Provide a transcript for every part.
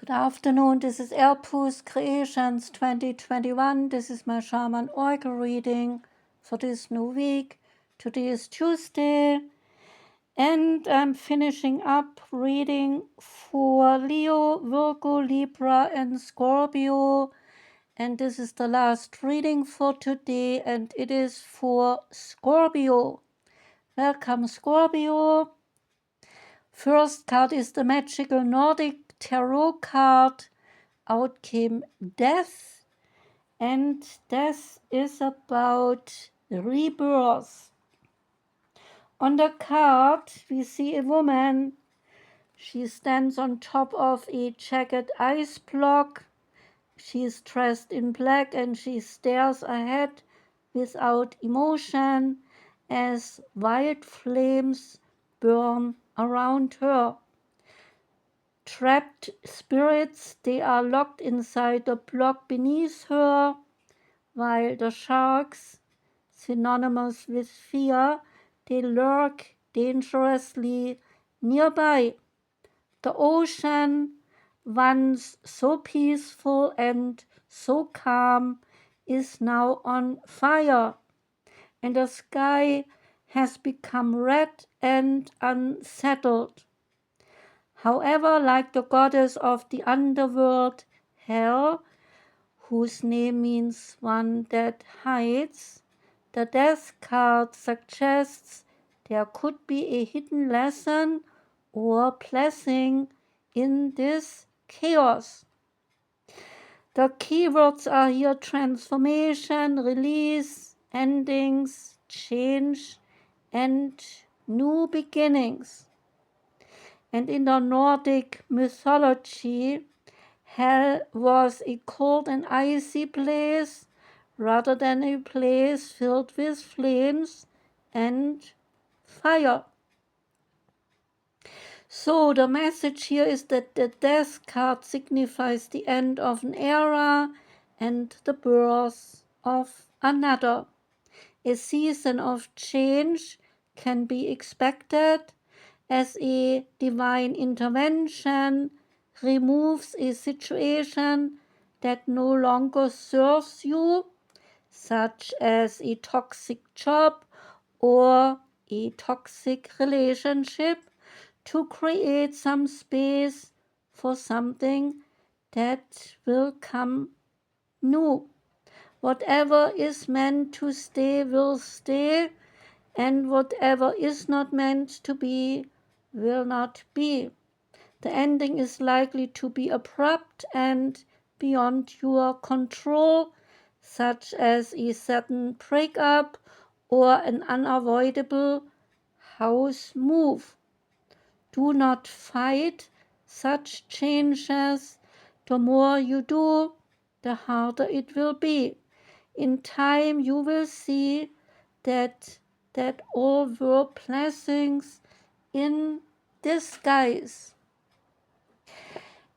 Good afternoon, this is Airpoo's Creations 2021. This is my Shaman Oracle reading for this new week. Today is Tuesday, and I'm finishing up reading for Leo, Virgo, Libra, and Scorpio. And this is the last reading for today, and it is for Scorpio. Welcome, Scorpio. First card is the magical Nordic tarot card. Out came death, and death is about rebirth. On the card, we see a woman. She stands on top of a jagged ice block. She is dressed in black and she stares ahead without emotion as wild flames burn around her. Trapped spirits, they are locked inside the block beneath her, while the sharks, synonymous with fear, they lurk dangerously nearby. The ocean, once so peaceful and so calm, is now on fire, and the sky has become red and unsettled. However, like the goddess of the underworld, Hell, whose name means one that hides, the death card suggests there could be a hidden lesson or blessing in this chaos. The keywords are here transformation, release, endings, change, and new beginnings. And in the Nordic mythology, Hell was a cold and icy place rather than a place filled with flames and fire. So the message here is that the death card signifies the end of an era and the birth of another. A season of change can be expected as a divine intervention removes a situation that no longer serves you, such as a toxic job or a toxic relationship, to create some space for something that will come new. Whatever is meant to stay will stay, and whatever is not meant to be will not be. The ending is likely to be abrupt and beyond your control, such as a sudden breakup or an unavoidable house move. Do not fight such changes. The more you do, the harder it will be. In time, you will see that all were blessings in disguise.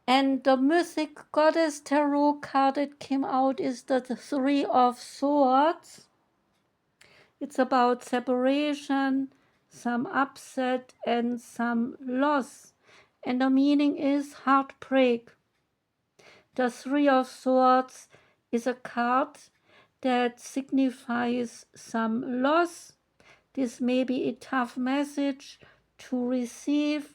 And the Mythic Goddess Tarot card that came out is the Three of Swords. It's about separation, some upset, and some loss. And the meaning is heartbreak. The Three of Swords is a card that signifies some loss. This may be a tough message to receive.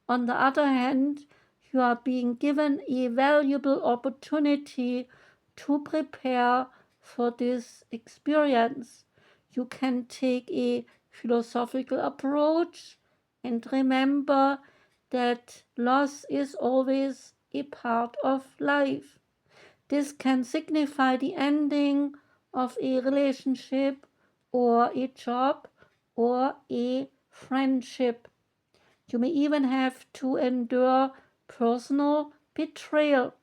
On the other hand, you are being given a valuable opportunity to prepare for this experience. You can take a philosophical approach and remember that loss is always a part of life. This can signify the ending of a relationship or a job or a friendship. You may even have to endure personal betrayal.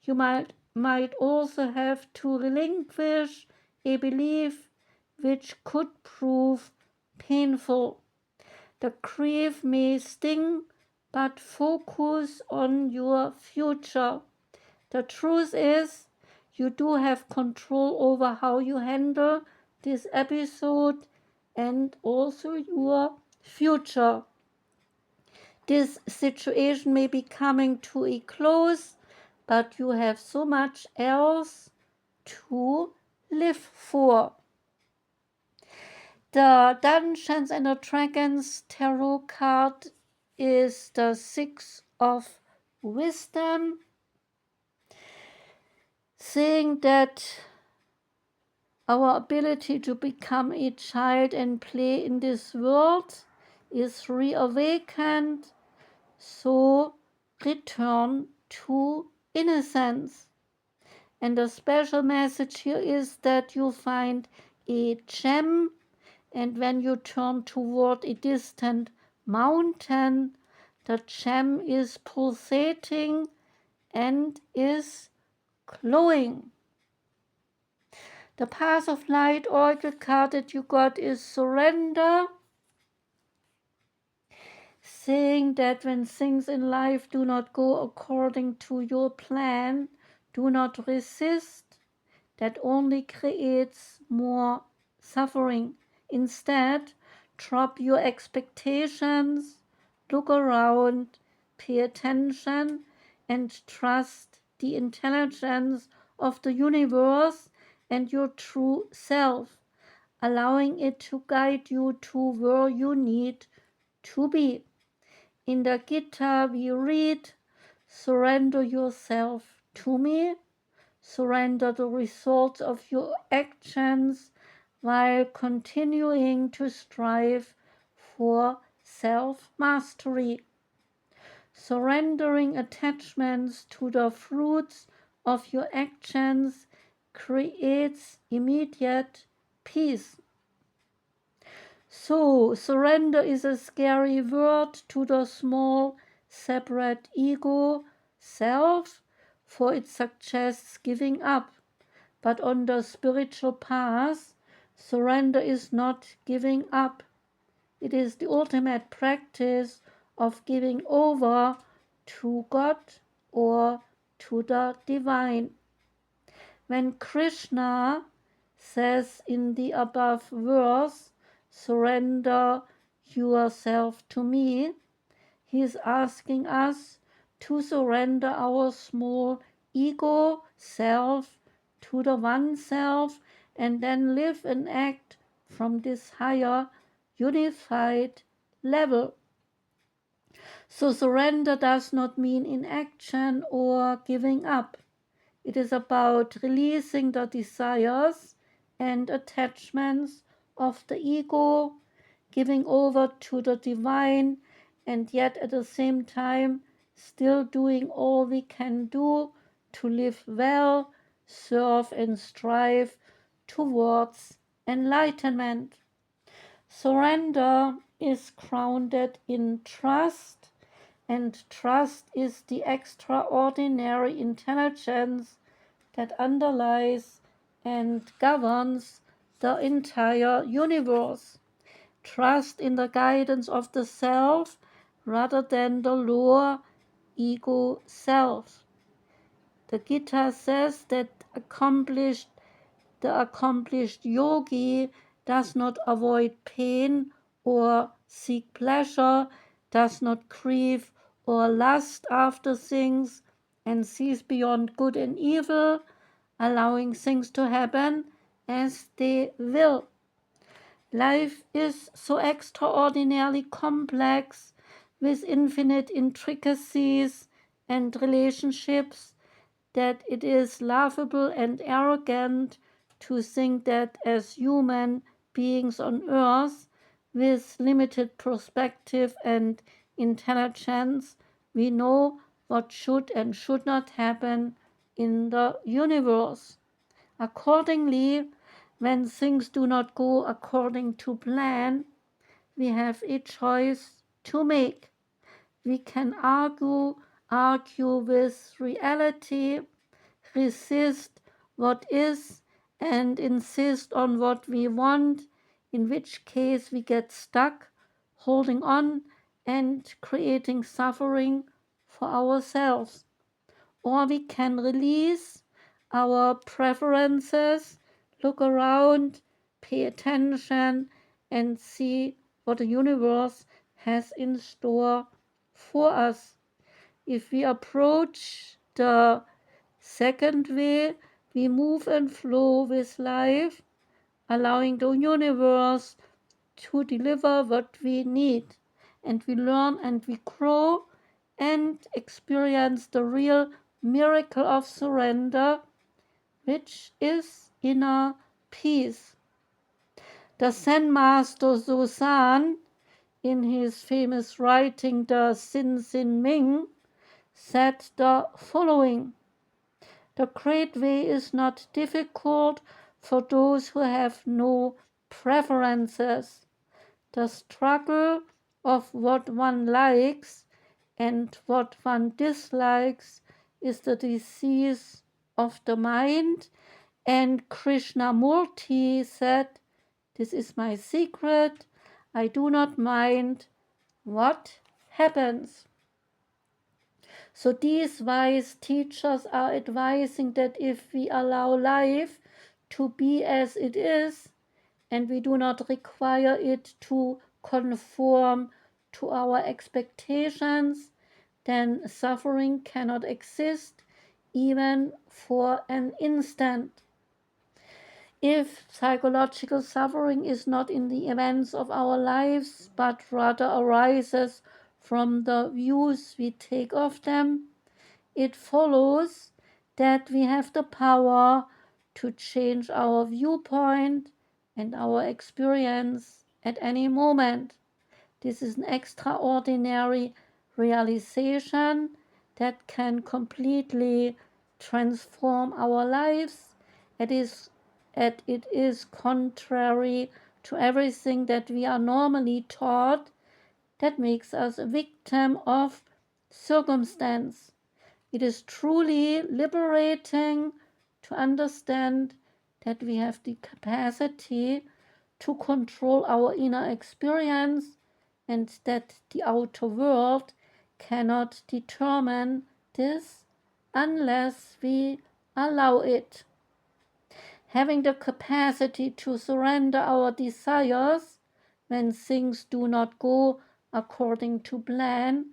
You might also have to relinquish a belief which could prove painful. The grief may sting, but focus on your future. The truth is, you do have control over how you handle this episode and also your future. This situation may be coming to a close, but you have so much else to live for. The Dungeons and Dragons tarot card is the Six of Wisdom, saying that our ability to become a child and play in this world is reawakened, so return to innocence. And the special message here is that you find a gem, and when you turn toward a distant mountain, the gem is pulsating and is glowing. The Path of Light oracle card that you got is Surrender, saying that when things in life do not go according to your plan, do not resist. That only creates more suffering. Instead, drop your expectations, look around, pay attention, and trust the intelligence of the universe and your true self, allowing it to guide you to where you need to be. In the Gita we read, surrender yourself to me, surrender the results of your actions while continuing to strive for self-mastery. Surrendering attachments to the fruits of your actions creates immediate peace. So, surrender is a scary word to the small, separate ego self, for it suggests giving up. But on the spiritual path, surrender is not giving up. It is the ultimate practice of giving over to God or to the divine. When Krishna says in the above verse, surrender yourself to me, he is asking us to surrender our small ego self to the one self and then live and act from this higher unified level. So surrender does not mean inaction or giving up. It is about releasing the desires and attachments of the ego, giving over to the divine, and yet at the same time still doing all we can do to live well, serve and strive towards enlightenment. Surrender is grounded in trust, and trust is the extraordinary intelligence that underlies and governs the entire universe. Trust in the guidance of the self rather than the lower ego self. The Gita says that the accomplished yogi does not avoid pain or seek pleasure, does not grieve or lust after things, and sees beyond good and evil, allowing things to happen as they will. Life is so extraordinarily complex, with infinite intricacies and relationships, that it is laughable and arrogant to think that as human beings on earth, with limited perspective and intelligence, we know what should and should not happen in the universe. Accordingly, when things do not go according to plan, we have a choice to make. We can argue with reality, resist what is, and insist on what we want, in which case we get stuck, holding on and creating suffering for ourselves. Or we can release our preferences, look around, pay attention, and see what the universe has in store for us. If we approach the second way, we move and flow with life, allowing the universe to deliver what we need. And we learn and we grow and experience the real miracle of surrender, which is inner peace. The Zen master Zuzan, in his famous writing the Sin Ming, said the following: "The great way is not difficult for those who have no preferences. The struggle of what one likes and what one dislikes is the disease of the mind." And Krishnamurti said, "This is my secret. I do not mind what happens." So these wise teachers are advising that if we allow life to be as it is, and we do not require it to conform to our expectations, then suffering cannot exist even for an instant. If psychological suffering is not in the events of our lives, but rather arises from the views we take of them, it follows that we have the power to change our viewpoint and our experience at any moment. This is an extraordinary realization that can completely transform our lives. It is contrary to everything that we are normally taught that makes us a victim of circumstance. It is truly liberating to understand that we have the capacity to control our inner experience and that the outer world cannot determine this unless we allow it. Having the capacity to surrender our desires when things do not go according to plan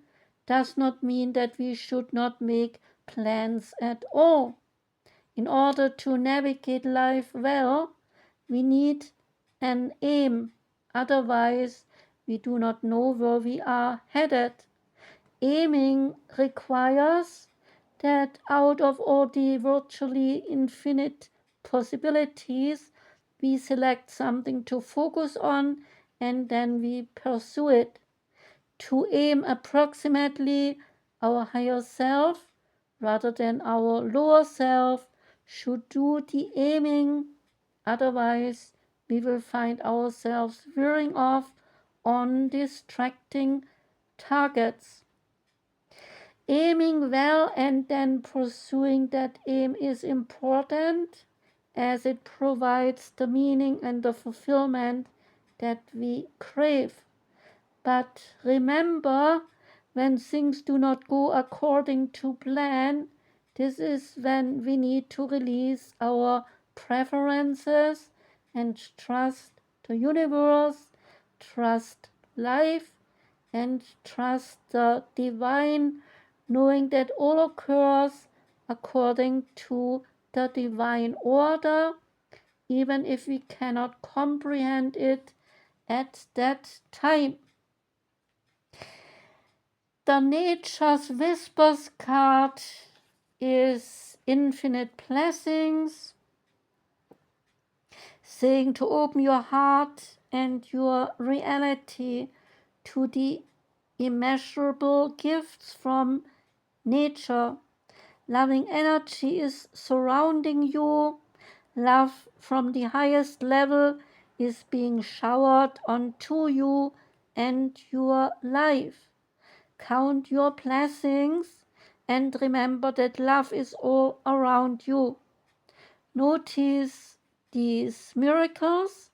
does not mean that we should not make plans at all. In order to navigate life well, we need an aim. Otherwise, we do not know where we are headed. Aiming requires that out of all the virtually infinite possibilities, we select something to focus on and then we pursue it. To aim approximately our higher self rather than our lower self should do the aiming. Otherwise, we will find ourselves veering off on distracting targets. Aiming well and then pursuing that aim is important, as it provides the meaning and the fulfillment that we crave. But remember, when things do not go according to plan, this is when we need to release our preferences and trust the universe, trust life, and trust the divine, knowing that all occurs according to the divine order, even if we cannot comprehend it at that time. The Nature's Whispers card is infinite blessings, saying to open your heart and your reality to the immeasurable gifts from nature. Loving energy is surrounding you. Love from the highest level is being showered onto you and your life. Count your blessings and remember that love is all around you. Notice these miracles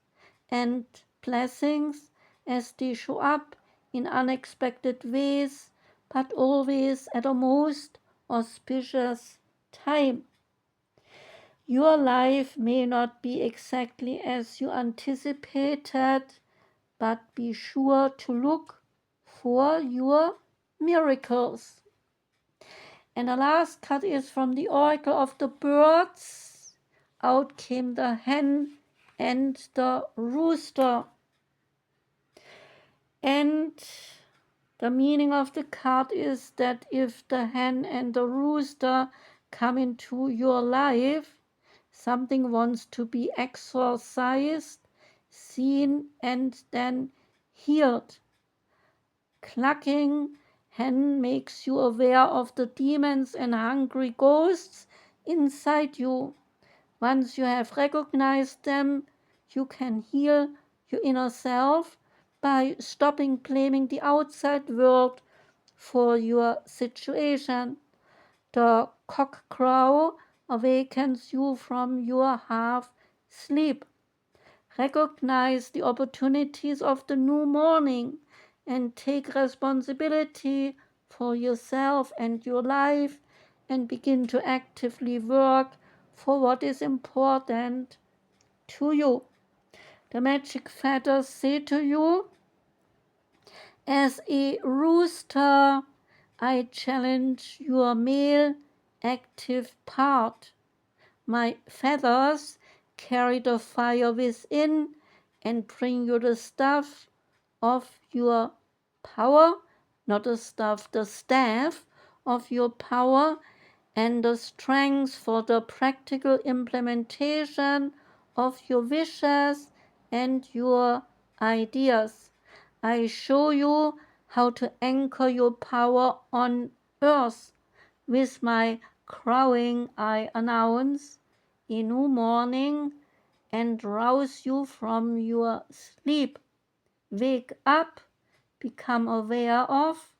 and blessings as they show up in unexpected ways, but always at a most auspicious time. Your life may not be exactly as you anticipated, but be sure to look for your miracles. And the last card is from the Oracle of the Birds. Out came the hen and the rooster. And the meaning of the card is that if the hen and the rooster come into your life, something wants to be exorcised, seen, and then healed. Clucking hen makes you aware of the demons and hungry ghosts inside you. Once you have recognized them, you can heal your inner self by stopping blaming the outside world for your situation. The cock crow awakens you from your half sleep. Recognize the opportunities of the new morning and take responsibility for yourself and your life and begin to actively work for what is important to you. The magic feathers say to you, as a rooster, I challenge your male active part. My feathers carry the fire within and bring you the stuff of your power, not the stuff, the staff of your power, and the strength for the practical implementation of your wishes and your ideas. I show you how to anchor your power on earth. With my crowing, I announce a new morning and rouse you from your sleep. Wake up, become aware of,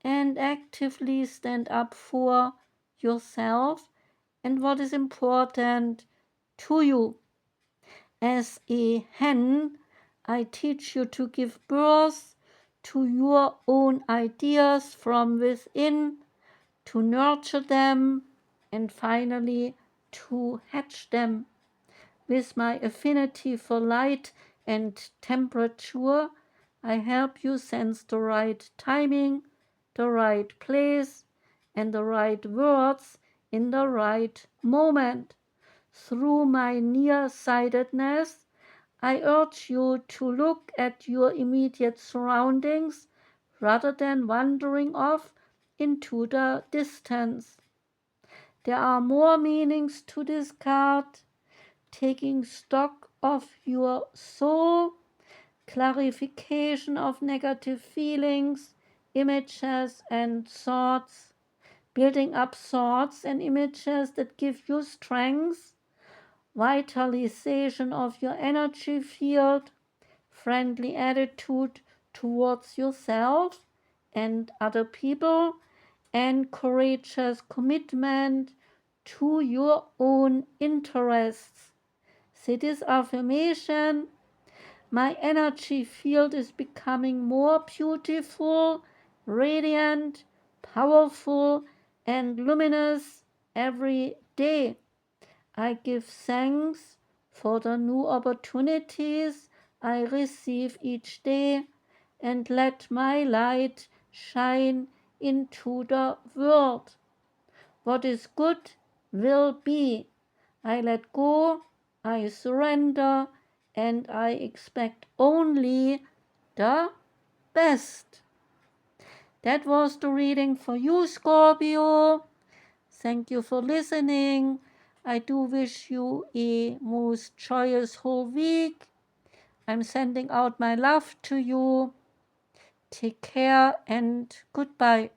and actively stand up for yourself and what is important to you. As a hen, I teach you to give birth to your own ideas from within, to nurture them, and finally to hatch them. With my affinity for light and temperature, I help you sense the right timing, the right place, and the right words in the right moment. Through my nearsightedness, I urge you to look at your immediate surroundings rather than wandering off into the distance. There are more meanings to this card: taking stock of your soul, clarification of negative feelings, images, and thoughts, building up thoughts and images that give you strength, vitalization of your energy field, friendly attitude towards yourself and other people, and courageous commitment to your own interests. Say this affirmation: my energy field is becoming more beautiful, radiant, powerful, and luminous every day. I give thanks for the new opportunities I receive each day and let my light shine into the world. What is good will be. I let go, I surrender, and I expect only the best. That was the reading for you, Scorpio. Thank you for listening. I do wish you a most joyous whole week. I'm sending out my love to you. Take care and goodbye.